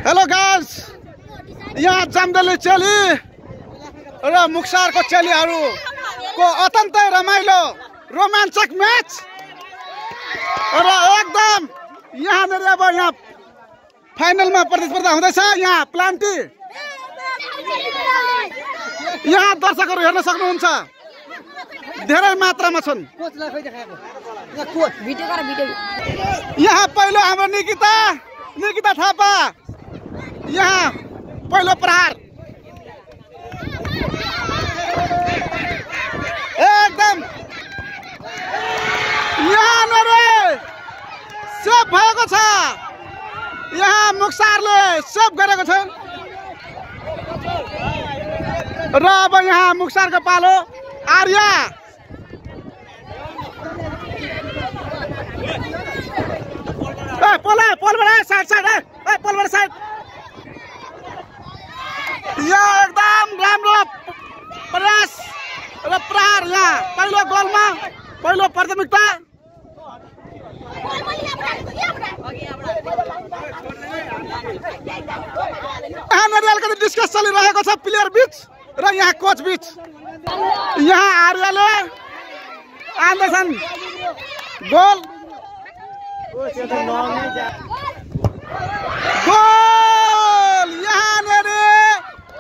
Hello guys, यहाँ जमदले चेली र मुक्सारको चेलीहरूको अत्यन्तै रमाइलो रोमाञ्चक म्याच र एकदम यहाँनिर अब यहाँ फाइनलमा प्रतिस्पर्धा हुँदैछ। यहाँ प्लान्टी यहाँ दर्शकहरू हेर्न सक्नुहुन्छ, धेरै मात्रामा छन्। यहाँ पहिलो हाम्रो निकिता थापा यहाँ पहिलो प्रहार एकदम यहाँनिर सेभ भएको छ। यहाँ मुक्सारले सेभ गरेको छ र अब यहाँ मुक्सारको पालो। आर्या पोलबाट साइड यहाँ एकदम राम्रो प्रयास र प्रहार। यहाँ पहिलो गोलमा पहिलो प्राथमिकता। यहाँनिर अलिकति डिस्कस चलिरहेको छ प्लेयर बीच र यहाँ कोच बीच। यहाँ आर्याले आउँदैछन् गोल यहाँनिर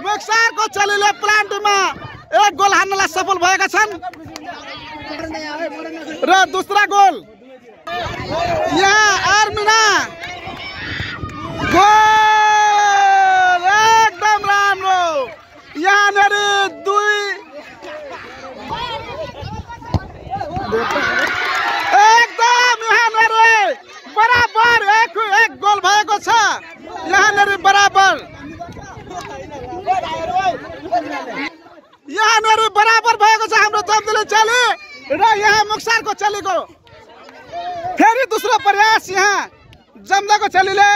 मुक्सारको चेलीले प्लान्टीमा एक गोल हान्नलाई सफल भएका छन् र दोस्रो गोल यहाँ आर्मिना गोल एकदम राम्रो। यहाँनिर एकदम यहाँनिर बराबर एक गोल भएको छ। यहाँनिर बराबर भएको छ हाम्रो जमदले चेली र यहाँ मुक्सारको चेलीको फेरि दोस्रो प्रयास। यहाँ जमदाको चेलीले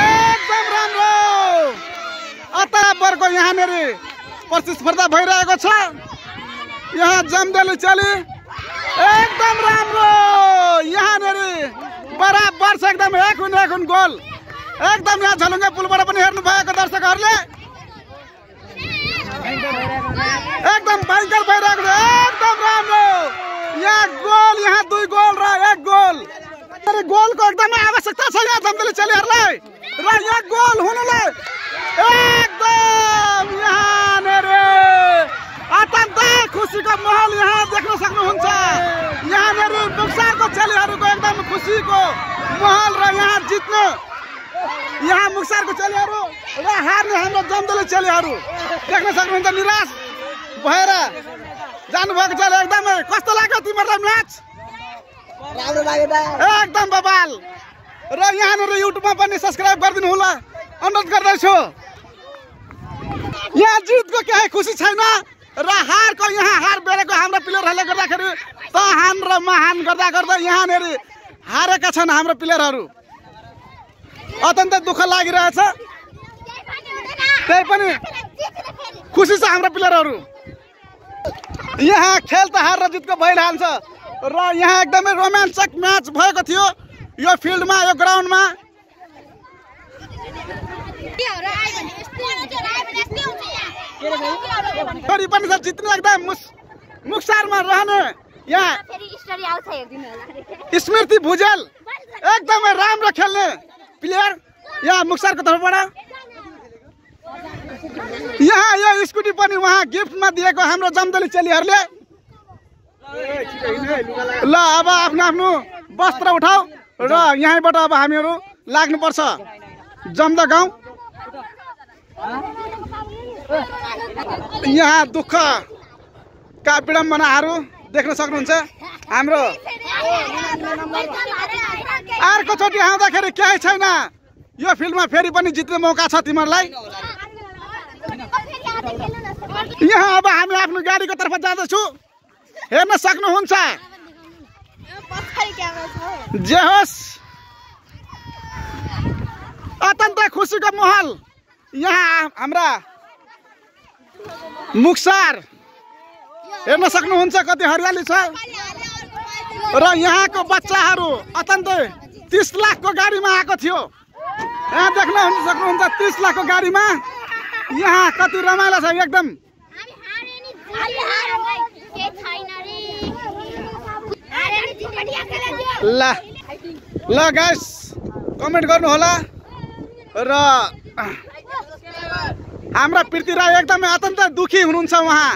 एकदम राम्रो अताबरको यहाँनिर प्रतिस्पर्धा भइरहेको छ। यहाँ जमदले चेली एकदम राम्रो यहाँनिर बराबर छ। एकदम एक गोल एकदम। यहाँ झलुङ्गे पुलबाट पनि हेर्नु भएको दर्शकहरूले एकदम भयङ्कर भइरहेको छ। एकदम राम्रो यहाँ गोल, यहाँ 2 गोल र 1 गोल। गोलको एकदमै आवश्यकता छ यहाँ जमदले चेलीहरूलाई र यहाँ गोल हुनुलाई एकदम यहाँनिर अत्यन्तै खुसीको माहौल यहाँ देख्न सक्नुहुन्छ। यहाँनिर मुक्सारको चेलीहरूको एकदम खुसीको माहौल र यहाँ जित्नु यहाँ मुक्सारको चेलीहरू र हार्ने हाम्रो जमदले चेलीहरू देख्न सक्नुहुन्छ। निराश भएर जानुभएको छ। एकदमै कस्तो लाग्यो तिमीहरूलाई म्याच? राम्रो लाग्यो एकदम बबाल। र यहाँनिर युट्युबमा पनि सब्सक्राइब गरिदिनु होला अनुरोध गर्दैछु। यहाँ जितको केही खुसी छैन र हारको यहाँ हार बेरेको हाम्रो प्लेयरहरूले गर्दाखेरि तहान र महान गर्दा यहाँनिर हारेका छन् हाम्रो प्लेयरहरू। अत्यन्तै दुःख लागिरहेछ, त्यही पनि खुसी छ हाम्रो प्लेयरहरू। यहाँ खेल त हार र जितको भइरहन्छ र यहाँ एकदमै रोमाञ्चक म्याच भएको थियो यो फिल्डमा, यो ग्राउन्डमा। फेरि पनि जित्ने एकदम मुक्सारमा रहने यहाँ स्मृति भुजेल एकदमै राम्रो खेल्ने प्लेयर यहाँ मुक्सारको तर्फबाट। यहाँ यो स्कुटी पनि उहाँ गिफ्टमा दिएको हाम्रो जमदले चेलीहरूले। ल अब आफ्नो वस्त्र उठाऊ र यहीँबाट अब हामीहरू लाग्नुपर्छ जमदा गाउँ। यहाँ दुःखका विडम्बनाहरू देख्न सक्नुहुन्छ हाम्रो। अर्कोचोटि आउँदाखेरि केही छैन यो फिल्डमा, फेरि पनि जित्ने मौका छ तिमीहरूलाई। यहाँ अब हामी आफ्नो गाडीको तर्फ जाँदैछु, हेर्न सक्नुहुन्छ। जे होस् अत्यन्तै खुसीको माहौल यहाँ हाम्रा मुक्सार हेर्न सक्नुहुन्छ कति हरियाली छ र यहाँको बच्चाहरू अत्यन्तै 30 लाखको गाडीमा आएको थियो। यहाँ देख्न सक्नुहुन्छ 30 लाखको गाडीमा यहाँ कति रमाइलो छ एकदम। ल गाइस कमेन्ट गर्नु होला र हाम्रा प्रीति राई एकदमै अत्यन्तै दुखी हुनुहुन्छ। उहाँ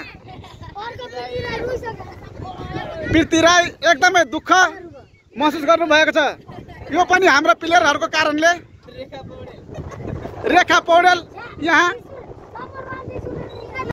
प्रीति राई एकदमै दुःख महसुस गर्नु भएको छ। यो पनि हाम्रा प्लेयरहरूको कारणले। रेखा पौडेल यहाँ